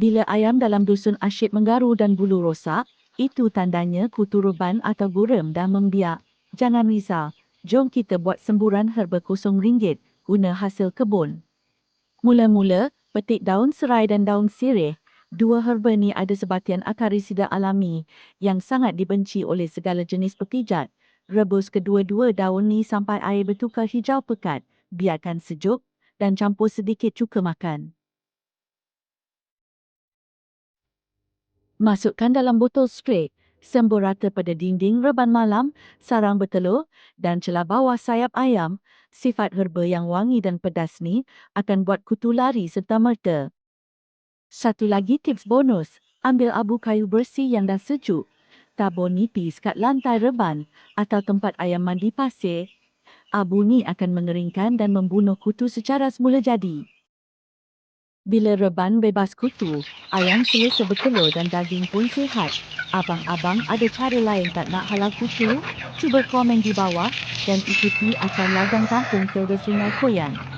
Bila ayam dalam dusun asyik menggaru dan bulu rosak, itu tandanya kutu reban atau gurem dah membiak. Jangan risau, jom kita buat semburan herba RM0 guna hasil kebun. Mula-mula, petik daun serai dan daun sirih. Dua herba ni ada sebatian akarisida alami yang sangat dibenci oleh segala jenis pepijat. Rebus kedua-dua daun ni sampai air bertukar hijau pekat. Biarkan sejuk dan campur sedikit cuka makan. Masukkan dalam botol spray. Sembur rata pada dinding reban malam, sarang bertelur dan celah bawah sayap ayam. Sifat herba yang wangi dan pedas ni akan buat kutu lari serta-merta. Satu lagi tips bonus, ambil abu kayu bersih yang dah sejuk. Tabur nipis kat lantai reban atau tempat ayam mandi pasir. Abu ni akan mengeringkan dan membunuh kutu secara semula jadi. Bila reban bebas kutu, ayam selesa bertelur dan daging pun sihat. Abang-abang ada cara lain tak nak halau kutu? Cuba komen di bawah dan ikuti acara Ladang Kampung Selda Sungai Koyan.